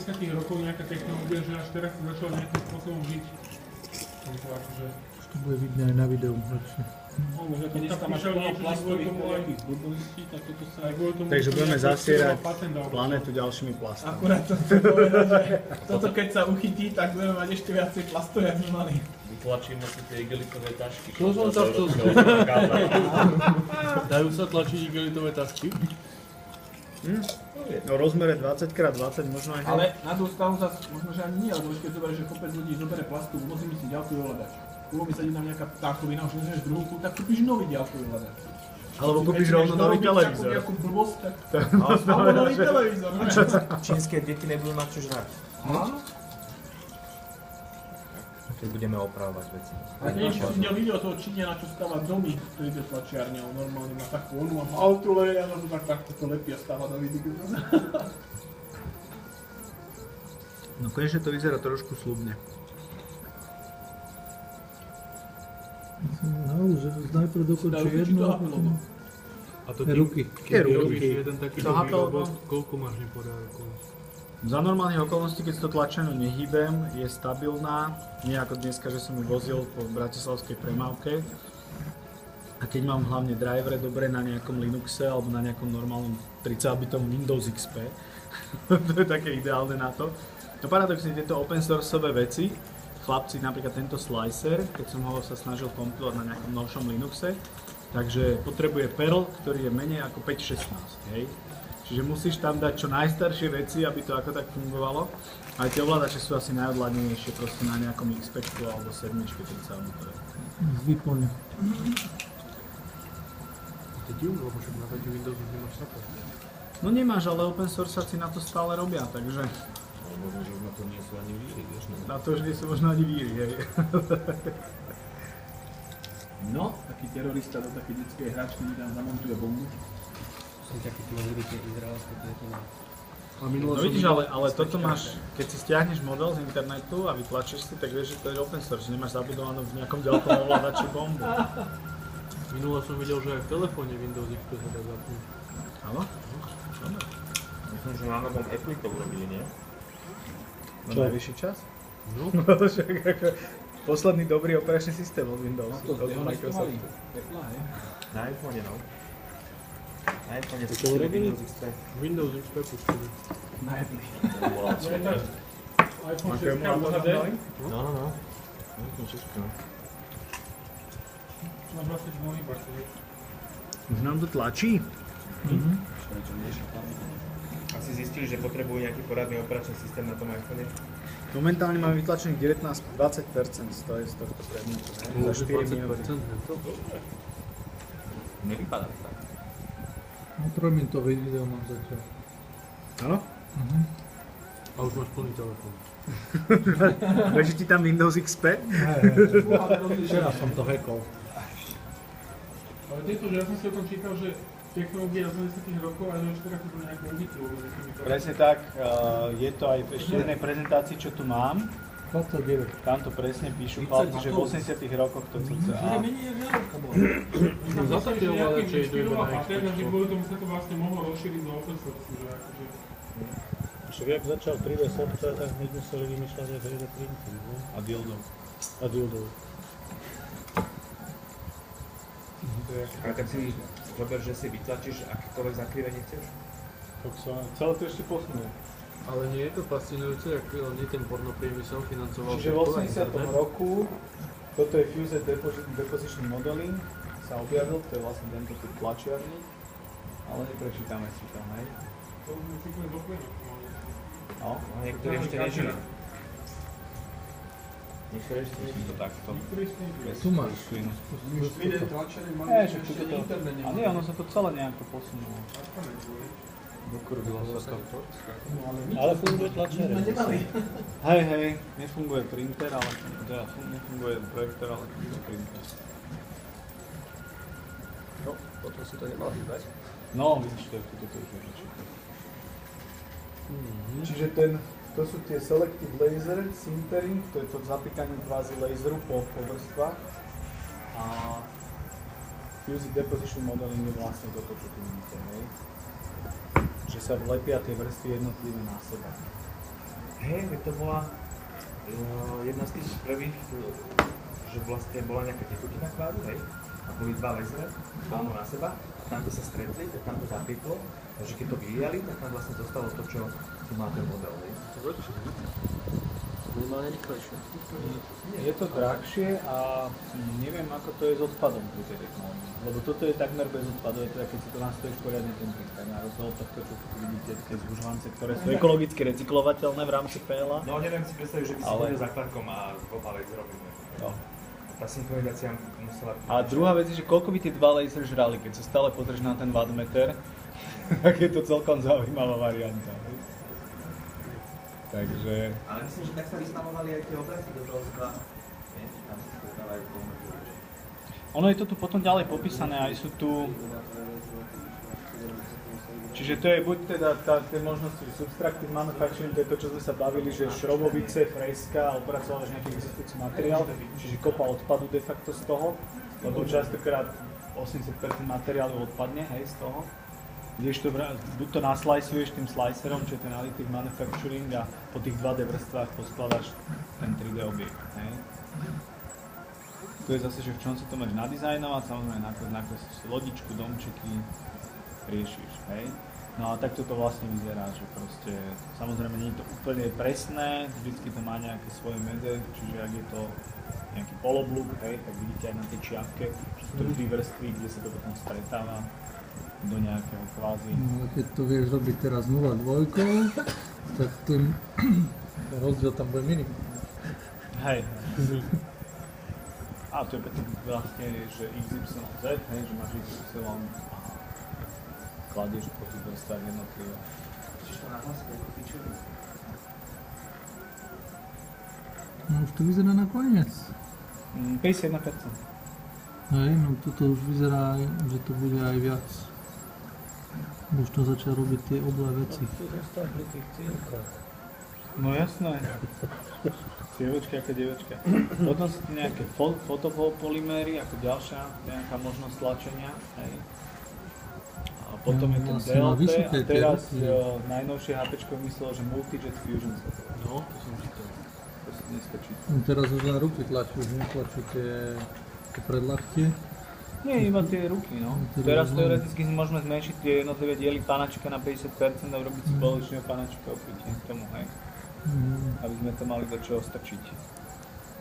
80 rokov nejaká technológia, že až teraz sa začala nejakým spôsobom žiť. Akože... To bude vidno aj na videu lepšie. No, možno to dneska máš plno plastových nejakých blbostí, tak toto sa aj kvôli tomu... Takže budeme zasierať planetu ďalšími plastami. Akurát to chcem povedať, že toto keď sa uchytí, tak budeme mať ešte viacej plastov, jak sme mali. Vytlačíme si tie igelitové tašky. Čo som sa chcel Dajú sa tlačiť igelitové tašky? No rozmere 20x20 možno aj... Ale na tú stavu zase možno, že ani nie, lebo keď zoberieš, že kopec ľudí zoberie plastu, musím si ďalkový ovládač. Kúpi sa tam nejaká ptákovina, už nežneš druhú, tak kúpiš nový ďalkový ovládač. Alebo kúpiš rovno nový televízor. Nejakú blbosť, tak... Alebo nový televízor, ne? Čínske deti nebudú mať čo žrať. Áno. Keď budeme opravovať veci. A nie, že si videl toho Číňana, čo stáva domy, ktorý ide tlačiarňou, normálne má takú onu, má autole, a to takto to lepí a stáva domy. No konečne to vyzerá trošku slubne. No, že najprv dokončí jedno a potom... A to Ruky. ruky. Jeden taký dobrý robot, koľko máš nepodajú? Za normálnych okolností, keď to tlačeno nehýbem, je stabilná, nie ako dneska, že som ju vozil po bratislavskej premávke. A keď mám hlavne drivere dobre na nejakom Linuxe alebo na nejakom normálnom 30-bitom Windows XP, to je také ideálne na to. No paradoxne tieto open sourceové veci, chlapci, napríklad tento slicer, keď som ho sa snažil kompilovať na nejakom novšom Linuxe, takže potrebuje Perl, ktorý je menej ako 5.16, hej. Čiže musíš tam dať čo najstaršie veci, aby to ako tak fungovalo. Aj tie ovládače sú asi najodladnejšie proste na nejakom XP alebo 7, keď sa omutuje. Vyplne. To je divno, lebo však na taký Windows už nemáš support. No nemáš, ale open sourceáci na to stále robia, takže... Ale možno, že už na to nie sú ani víry, vieš? Na to už nie sú možno ani víry, hej. No, taký terorista do takej detskej hračky mi tam zamontuje bombu. Som taký tvořili tie izraelské telefóny. No vidíš, ale toto máš, keď si stiahneš model z internetu a vytlačíš si, tak vieš, že to je open source, nemáš zabudovanú v nejakom ďalkom ovládači bombu. Minule som videl, že aj v telefóne Windows XP sa dá zapnúť. Áno? Myslím, že na novom Apple to urobili, nie? No najvyšší čas? No. Však ako posledný dobrý operačný systém od Windows. To z Microsoftu. Na iPhone, no. Na iPhone To sú urobili? Windows XP. Windows XP pustili. Na Apple. iPhone Máte 6 emulátor HD, dali? No. iPhone 6, no. čo máš vlastne v nových bateriách. Už nám to tlačí? Asi zistili, že potrebujú nejaký poradný operačný systém na tom iPhone. Momentálne máme vytlačených 19-20% z tohto predmetu, ne? Za 4 minúty. Nevypadá to tak. No 3-minútové video mám zatiaľ. Áno? A už máš plný telefón. Beží ti tam Windows XP? Včera som to hackol. Ale tieto, že ja som si o tom čítal, že technológie z 80 rokov a že už teraz to nejako ubytujú. Presne tak, je to aj v ešte jednej prezentácii, čo tu mám. 29. Tam to presne píšu chlapci, že v 80 rokoch to cca. Za také ovládače idú iba na patent, že kvôli tomu sa to vlastne mohlo rozšíriť do open source, že akože... Však jak začal 3D software, tak hneď museli vymýšľať aj 3D printy, ne? A dildov. A dildov. Ale tak si zober, že si vytlačíš akékoľvek zakrývenie chceš? Tak sa celé to ešte posunuje. Ale nie je to fascinujúce, ak nie ten pornopriemysel financoval Čiže v 80. roku, toto je Fused Deposition Modeling, sa objavil, to je vlastne tento typ tlačiarní, ale neprečítame si tam, hej? To už musí úplne doplniť. No, A niektorí ešte nežili. Niektorí ešte nežili to takto. Tu máš. Jeden tlačený má že čo to... A nie, ono sa to celé nejako posunulo. Dokurvilo sa to. Ale funguje tlačer. Hej, nefunguje printer, ale teda nefunguje projektor, ale funguje printer. No, potom si to nemal hýbať. No, vidíš, toto už je čítal. Čiže to sú tie Selective Laser Sintering, to je to zapíkanie kvázi laseru po vrstvách. A Fused Deposition Modeling je vlastne toto, čo tu vidíte, hej. Že sa vlepia tie vrstvy jednotlivé na seba. Hej, to bola jedna z tých prvých, že vlastne bola nejaká tekutina kváru, hej? A boli dva lasery, rovno na seba, a tamto sa stretli, tak tam to zapíklo, takže keď to vyvíjali, tak tam vlastne zostalo to, čo tu má ten model, hej? Minimálne rýchlejšie. Je to drahšie a neviem ako to je s odpadom pri tej technológii. Lebo toto je takmer bez odpadu, je to keď si to nastojíš poriadne ten príklad. Na rozdiel od tohto, čo tu vidíte, tie zgužovance, ktoré sú ekologicky recyklovateľné v rámci PLA. No neviem si predstaviť, že by si chodil za kladkom a dvoma laserami. No. Tá synchronizácia musela... A druhá vec je, že koľko by tie dva laser žrali, keď sa stále pozrieš na ten wattmeter, tak je to celkom zaujímavá varianta. Takže... Ale myslím, že tak sa vystavovali aj tie obrázky do toho skla. Tam sa stretávajú pomôžu. Ono je to tu potom ďalej popísané, aj sú tu... Čiže to je buď teda tie možnosti subtractive manufacturing, to je to, čo sme sa bavili, že šrobovice, freska, opracovávaš nejaký existujúci materiál, čiže kopa odpadu de facto z toho, lebo častokrát 80% materiálu odpadne, hej, z toho. Kdežto buď to naslajsuješ tým slicerom, čo je ten additive manufacturing a po tých 2D vrstvách poskladaš ten 3D objekt, hej. Tu je zase, že v čom si to máš nadizajnovať, samozrejme na si lodičku, domčeky riešiš, hej. No a takto to vlastne vyzerá, že proste, samozrejme nie je to úplne presné, vždycky to má nejaké svoje medze, čiže ak je to nejaký poloblúk, hej, tak vidíte aj na tej čiapke, že sú to vždy vrstvy, kde sa to potom stretáva do nejakého kvázi. No, keď to vieš robiť teraz 0,2, tak ten rozdiel tam bude minimum. Hej. A to je potom vlastne, že XYZ, hej, že máš XY a kladieš po tých vrstvách jednotlivé. Čiže to na hlasku ako pičovi. No už to vyzerá nakoniec. 51%. Hej, no toto už vyzerá, že to bude aj viac. Už to začal robiť tie oblé veci. No jasné. Dievečka ako dievečka. Potom sú tu nejaké fotopolyméry ako ďalšia nejaká možnosť tlačenia. Hej. A potom je ten DLT a teraz najnovšie HPčko myslelo, že Multijet Fusion sa to. No, to som čítal. To si dneska čítal. Teraz už len ruky tlačí, už netlačí tie predlahtie. Nie, iba tie ruky, no. Teraz teoreticky môžeme zmenšiť tie jednotlivé diely panačka na 50% a urobiť si spoločného panačka opäť k tomu, hej. Aby sme to mali do čoho strčiť.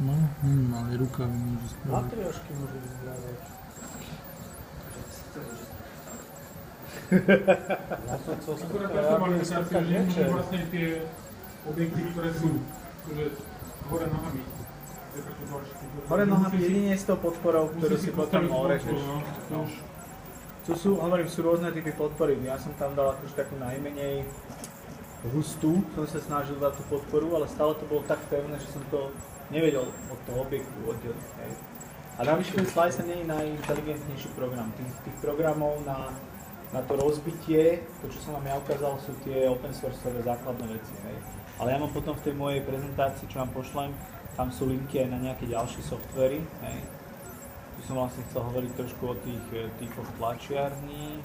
No, ale ruka mi môže spraviť. Matriošky môžu vyzerávať. Akurát tá formalizácia, že nemôžu vlastne tie objekty, ktoré sú akože hore nohami. Hore nohami jedine s tou podporou, ktorú si potom orežeš. No. Tu sú, hovorím, sú rôzne typy podpory. Ja som tam dal akože takú najmenej hustú, som sa snažil dať tú podporu, ale stále to bolo tak pevné, že som to nevedel od toho objektu oddeliť. Hej. A navyše ten Slicer nie je najinteligentnejší program. Tých programov na to rozbitie, to čo som vám ja ukázal, sú tie open sourceové základné veci. Hej. Ale ja mám potom v tej mojej prezentácii, čo vám pošlem, tam sú linky aj na nejaké ďalšie softvery. Hej. Tu som vlastne chcel hovoriť trošku o tých typoch tlačiarní.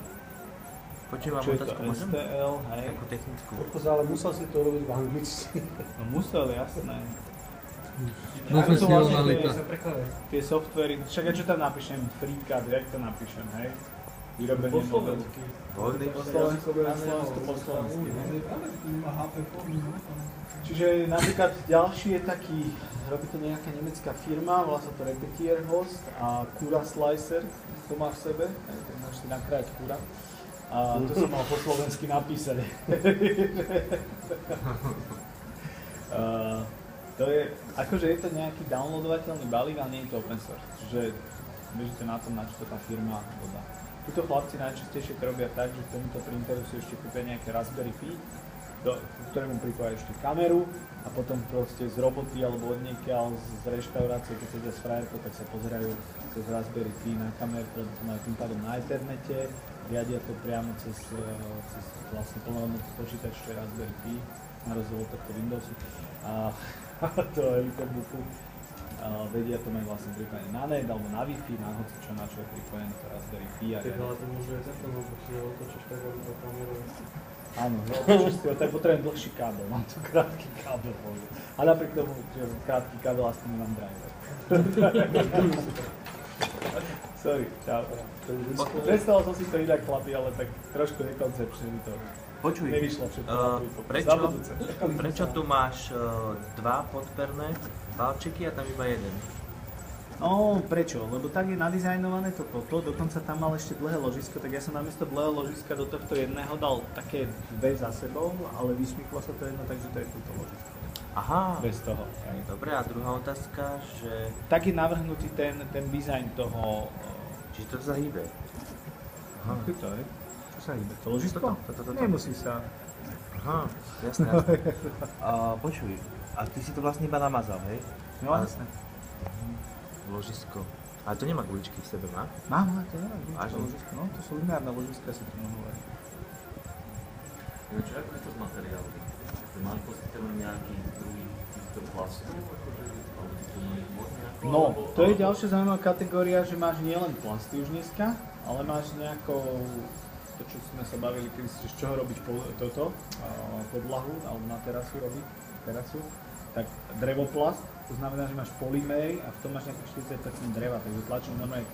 Počujem vám Čo je to otázku, môžem? STL, hej. Takú technickú. Ale musel si to robiť v angličtine. No musel, jasné. Profesionalita. Tie softvery, však ja čo tam napíšem, FreeCAD, jak to napíšem, hej? Vyrobenie modelu. Po slovensku, po slovensky. Čiže napríklad ďalší je taký, robí to nejaká nemecká firma, volá sa to Repetierhost a Cura Slicer, to má v sebe, tak môžeš si nakrájať Cura. A to som mal po slovensky napísať. To je, akože je to nejaký downloadovateľný balík, ale nie je to open source. Čiže bežíte na tom, na čo to tá firma dodá. Títo chlapci najčastejšie to robia tak, že k tomuto printeru si ešte kúpia nejaké Raspberry Pi, ktorému pripájajú ešte kameru a potom proste z roboty alebo od niekiaľ z reštaurácie, keď sedia s frajerkou, tak sa pozerajú cez Raspberry Pi na kameru, to majú tým pádom na Ethernete, riadia to priamo cez vlastne plnohodnotný počítač, čo je Raspberry Pi, na rozdiel od tohto Windowsu. A to Elitebooku vedia to mať vlastne pripojené na net alebo na Wi-Fi, na hoci čo na čo je pripojené to Raspberry Pi. Keď ale to môže aj takto, lebo si ho otočíš tak, aby to kameru... Áno, no, tak potrebujem dlhší kábel, mám tu krátky kábel. A napriek tomu, že krátky kábel, aspoň nemám driver. Sorry, čau. Predstavil som si to inak, chlapi, ale tak trošku nekoncepčne mi to Počuj, nevyšlo všetko. prečo tu máš dva podperné valčeky a tam iba jeden? No, prečo? Lebo tak je nadizajnované toto, dokonca tam mal ešte dlhé ložisko, tak ja som namiesto dlhého ložiska do tohto jedného dal také dve za sebou, ale vysmyklo sa to jedno, takže to je túto ložisko. Aha, Bez toho. Hej. dobre, a druhá otázka, že... Tak je navrhnutý ten dizajn toho... Čiže to sa hýbe? Aha, Čo to je? čo sa hýbe? To ložisko? Toto. Nemusí sa. Aha, jasné, jasné. Počuj, a ty si to vlastne iba namazal, hej? No jasné. Ložisko. Ale to nemá guličky v sebe, má? Mám, to nemám Vážne? ložisko. No, to sú lineárne ložiska, si to nehovorí. Čo ako je to z materiálu? Máš poskytovaný nejaký druhý týchto plastov? No, to je ďalšia zaujímavá kategória, že máš nielen plasty už dneska, ale máš nejakou, to čo sme sa bavili, kedy si z čoho robiť podlahu, alebo na terasu robiť, tak drevoplast, to znamená, že máš polyméry a v tom máš nejakých 40% dreva, takže tlačím normálne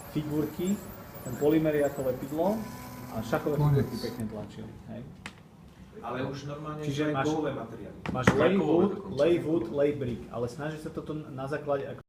figurky, ten polymér je ako lepidlo a šachové figurky pekne tlačili, hej. Ale už normálne Čiže aj máš- kovové materiály. Máš lay wood, lay brick, ale snaží sa toto na základe